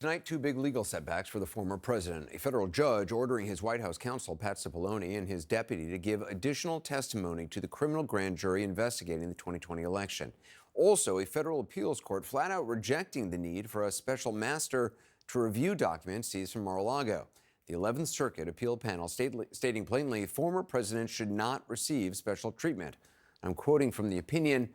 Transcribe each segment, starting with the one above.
Tonight, two big legal setbacks for the former president. A federal judge ordering his White House counsel, Pat Cipollone, and his deputy to give additional testimony to the criminal grand jury investigating the 2020 election. Also, a federal appeals court flat out rejecting the need for a special master to review documents seized from Mar-a-Lago. The 11th Circuit appeal panel stating plainly former presidents should not receive special treatment. I'm quoting from the opinion.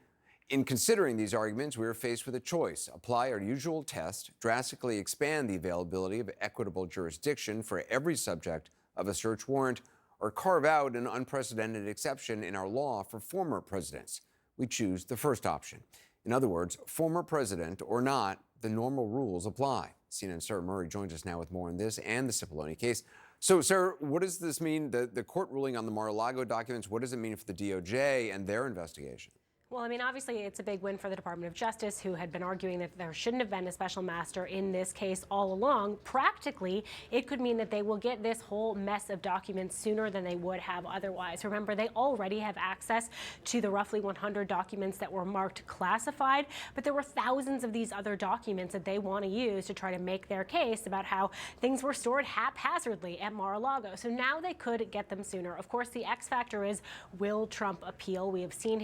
In considering these arguments, we are faced with a choice: apply our usual test, drastically expand the availability of equitable jurisdiction for every subject of a search warrant, or carve out an unprecedented exception in our law for former presidents. We choose the first option. In other words, former president or not, the normal rules apply. CNN's Sarah Murray joins us now with more on this and the Cipollone case. So, Sarah, what does this mean, the court ruling on the Mar-a-Lago documents? What does it mean for the DOJ and their investigation? Well, I mean, obviously, it's a big win for the Department of Justice, who had been arguing that there shouldn't have been a special master in this case all along. Practically, it could mean that they will get this whole mess of documents sooner than they would have otherwise. Remember, they already have access to the roughly 100 documents that were marked classified, but there were thousands of these other documents that they want to use to try to make their case about how things were stored haphazardly at Mar-a-Lago. So now they could get them sooner. Of course, the X factor is, will Trump appeal? We have seen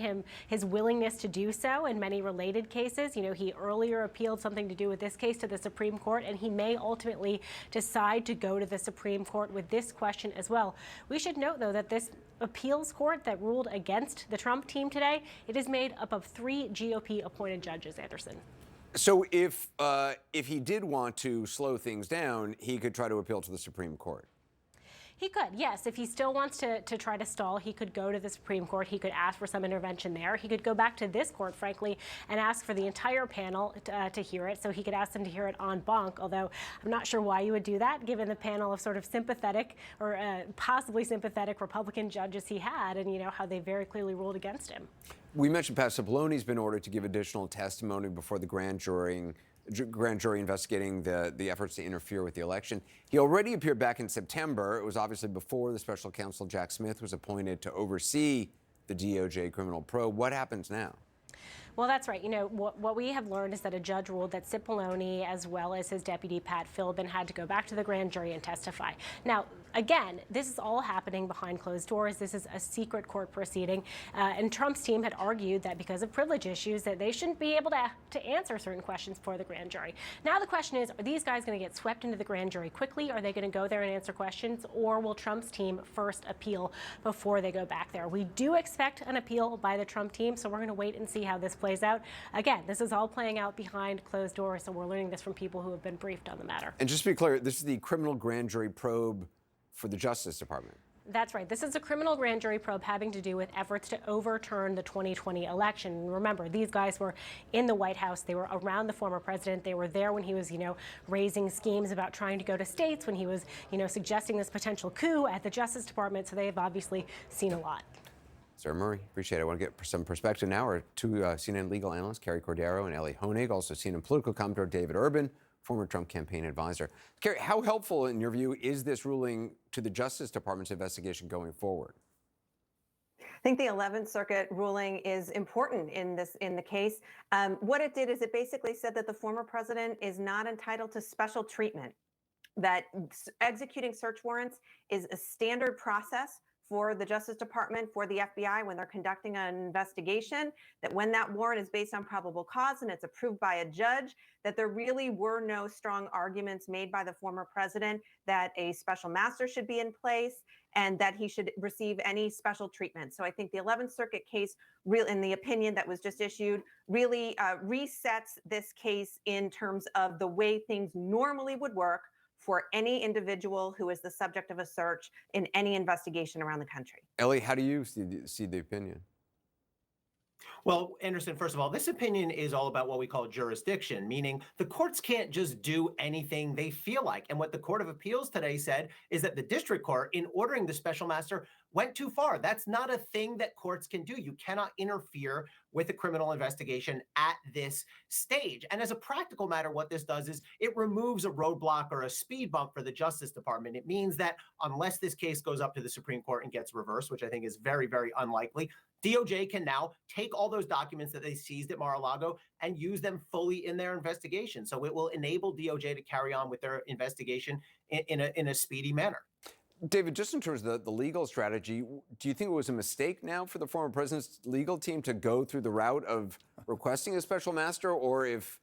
his willingness to do so in many related cases. You know, he earlier appealed something to do with this case to the Supreme Court, and he may ultimately decide to go to the Supreme Court with this question as well. We should note, though, that this appeals court that ruled against the Trump team today, it is made up of 3 GOP-appointed judges, Anderson. So if he did want to slow things down, he could try to appeal to the Supreme Court. He could, yes. If he still wants to try to stall, he could go to the Supreme Court. He could ask for some intervention there. He could go back to this court, frankly, and ask for the entire panel to hear it. So he could ask them to hear it en banc, although I'm not sure why you would do that, given the panel of sort of sympathetic or possibly sympathetic Republican judges he had, and, you know, how they very clearly ruled against him. We mentioned Pat Cipollone's been ordered to give additional testimony before the grand jury investigating the efforts to interfere with the election. He already appeared back in September. It was obviously before the special counsel Jack Smith was appointed to oversee the DOJ criminal probe. What happens now? Well, that's right. You know, what we have learned is that a judge ruled that Cipollone, as well as his deputy, Pat Philbin, had to go back to the grand jury and testify. Now, again, this is all happening behind closed doors. This is a secret court proceeding. And Trump's team had argued that because of privilege issues, that they shouldn't be able to answer certain questions for the grand jury. Now the question is, are these guys going to get swept into the grand jury quickly? Are they going to go there and answer questions? Or will Trump's team first appeal before they go back there? We do expect an appeal by the Trump team, so we're going to wait and see how this plays out. Again, this is all playing out behind closed doors, so we're learning this from people who have been briefed on the matter. And just to be clear, this is the criminal grand jury probe for the Justice Department. That's right. This is a criminal grand jury probe having to do with efforts to overturn the 2020 election. Remember, these guys were in the White House. They were around the former president. They were there when he was, raising schemes about trying to go to states, when he was, suggesting this potential coup at the Justice Department. So they've obviously seen a lot. Sarah Murray, appreciate it. I want to get some perspective now. Our two CNN legal analysts, Carrie Cordero and Ellie Honig, also CNN political commentator David Urban, former Trump campaign advisor. Carrie, how helpful, in your view, is this ruling to the Justice Department's investigation going forward? I think the 11th Circuit ruling is important in the case. What it did is it basically said that the former president is not entitled to special treatment, that executing search warrants is a standard process for the Justice Department, for the FBI, when they're conducting an investigation, that when that warrant is based on probable cause and it's approved by a judge, that there really were no strong arguments made by the former president that a special master should be in place and that he should receive any special treatment. So I think the 11th Circuit case, in the opinion that was just issued, really resets this case in terms of the way things normally would work for any individual who is the subject of a search in any investigation around the country. Ellie, how do you see the opinion? Well, Anderson, first of all, this opinion is all about what we call jurisdiction, meaning the courts can't just do anything they feel like. And what the Court of Appeals today said is that the district court, in ordering the special master, went too far. That's not a thing that courts can do. You cannot interfere with a criminal investigation at this stage. And as a practical matter, what this does is it removes a roadblock or a speed bump for the Justice Department. It means that unless this case goes up to the Supreme Court and gets reversed, which I think is very, very unlikely, DOJ can now take all those documents that they seized at Mar-a-Lago and use them fully in their investigation. So it will enable DOJ to carry on with their investigation in a speedy manner. David, just in terms of the legal strategy, do you think it was a mistake now for the former president's legal team to go through the route of requesting a special master, or if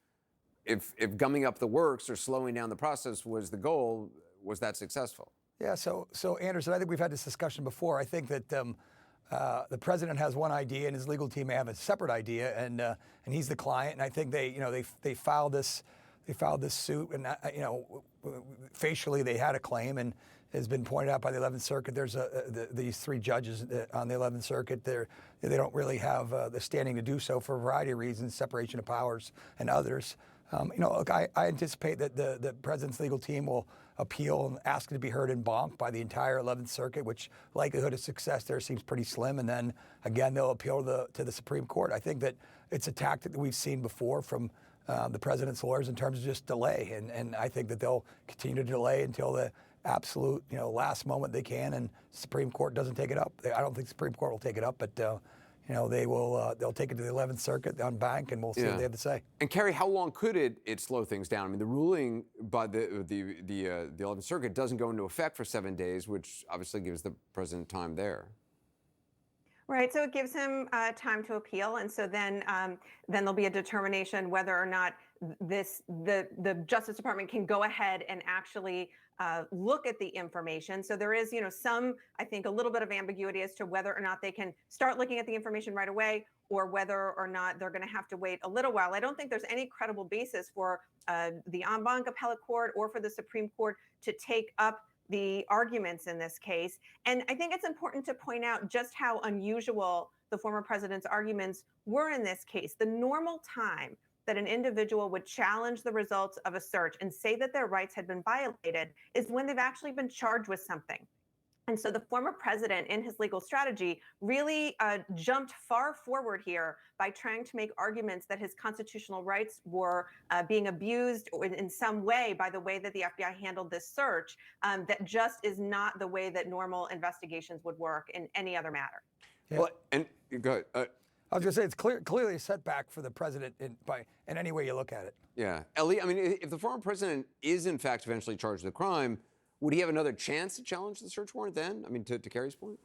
gumming up the works or slowing down the process was the goal, was that successful? Yeah, so Anderson, I think we've had this discussion before. I think that the president has one idea, and his legal team may have a separate idea, and he's the client. And I think they filed this suit, and facially they had a claim, and has been pointed out by the 11th Circuit. There's these three judges on the 11th Circuit. They don't really have the standing to do so for a variety of reasons, separation of powers and others. Look, I anticipate that the president's legal team will appeal and ask to be heard en banc by the entire 11th Circuit, which likelihood of success there seems pretty slim. And then again, they'll appeal to the Supreme Court. I think that it's a tactic that we've seen before from the president's lawyers in terms of just delay. And I think that they'll continue to delay until the absolute last moment they can, and Supreme Court doesn't take it up. I don't think the Supreme Court will take it up, but they will. They'll take it to the 11th Circuit on bank, and we'll see what they have to say. And Kerry, how long could it slow things down? I mean, the ruling by the 11th Circuit doesn't go into effect for 7 days, which obviously gives the president time there. Right, so it gives him time to appeal, and so then there'll be a determination whether or not the Justice Department can go ahead and actually look at the information. So there is, some, I think, a little bit of ambiguity as to whether or not they can start looking at the information right away, or whether or not they're going to have to wait a little while. I don't think there's any credible basis for the en banc appellate court or for the Supreme Court to take up the arguments in this case. And I think it's important to point out just how unusual the former president's arguments were in this case. The normal time that an individual would challenge the results of a search and say that their rights had been violated is when they've actually been charged with something. And so the former president, in his legal strategy, really jumped far forward here by trying to make arguments that his constitutional rights were being abused in some way by the way that the FBI handled this search. That just is not the way that normal investigations would work in any other matter. Yeah. Well, and go ahead. I was going to say it's clearly a setback for the president in any way you look at it. Yeah, Ellie. I mean, if the former president is in fact eventually charged with a crime, would he have another chance to challenge the search warrant then? I mean, to Kerry's point?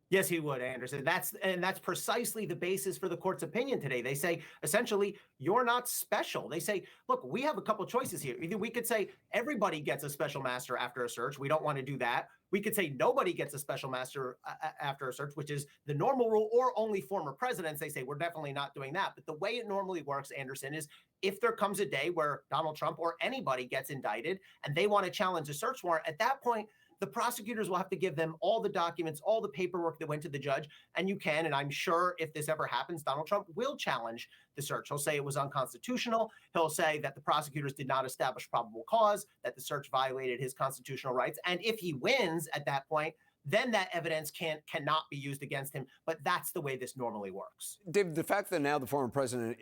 Yes, he would, Anderson. That's precisely the basis for the court's opinion today. They say, essentially, you're not special. They say, look, we have a couple choices here. Either we could say everybody gets a special master after a search. We don't want to do that. We could say nobody gets a special master after a search, which is the normal rule, or only former presidents. They say we're definitely not doing that. But the way it normally works, Anderson, is if there comes a day where Donald Trump or anybody gets indicted and they want to challenge a search warrant, at that point, the prosecutors will have to give them all the documents, all the paperwork that went to the judge. And you can, and I'm sure if this ever happens, Donald Trump will challenge the search. He'll say it was unconstitutional. He'll say that the prosecutors did not establish probable cause, that the search violated his constitutional rights. And if he wins at that point, then that evidence cannot be used against him. But that's the way this normally works. David, the fact that now the former president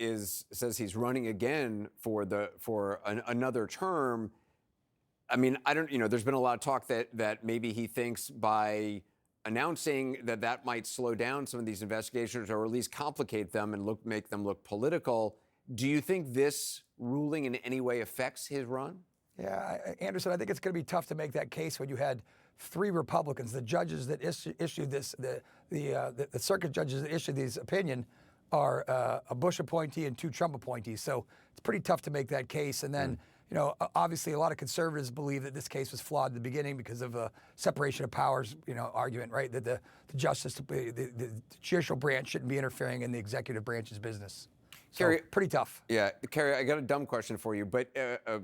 says he's running again for another term, I mean, there's been a lot of talk that maybe he thinks by announcing that might slow down some of these investigations, or at least complicate them and make them look political. Do you think this ruling in any way affects his run? Yeah, Anderson, I think it's going to be tough to make that case when you had three Republicans. The judges that issued this, the circuit judges that issued this opinion are a Bush appointee and two Trump appointees. So it's pretty tough to make that case. And then, obviously a lot of conservatives believe that this case was flawed at the beginning because of a separation of powers, argument, right? That the judicial branch shouldn't be interfering in the executive branch's business. So, Kerry, pretty tough. Yeah, Kerry, I got a dumb question for you, but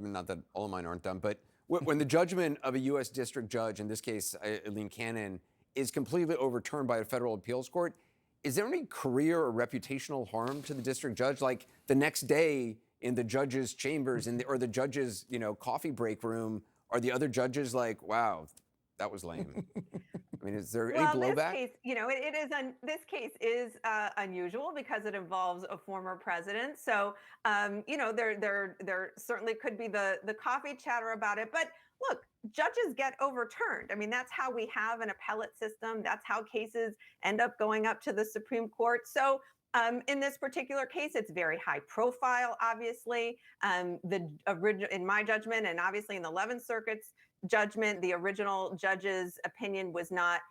not that all of mine aren't dumb, but when the judgment of a U.S. district judge, in this case, Aileen Cannon, is completely overturned by a federal appeals court, is there any career or reputational harm to the district judge? Like the next day in the judge's chambers or the judge's, coffee break room, are the other judges like, wow, that was lame? I mean, is there any blowback? This case is unusual because it involves a former president. So, there certainly could be the coffee chatter about it. But look, judges get overturned. I mean, that's how we have an appellate system. That's how cases end up going up to the Supreme Court. So in this particular case, it's very high profile, obviously. The original, in my judgment, and obviously in the 11th Circuit's judgment, the original judge's opinion was not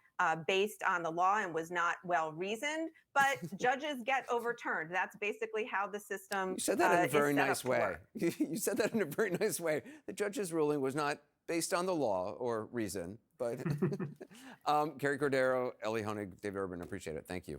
based on the law and was not well reasoned, but judges get overturned. That's basically how the system You said that in a very is set nice up way. for. You said that in a very nice way. The judge's ruling was not based on the law or reason, but Carrie Cordero, Ellie Honig, David Urban, appreciate it. Thank you.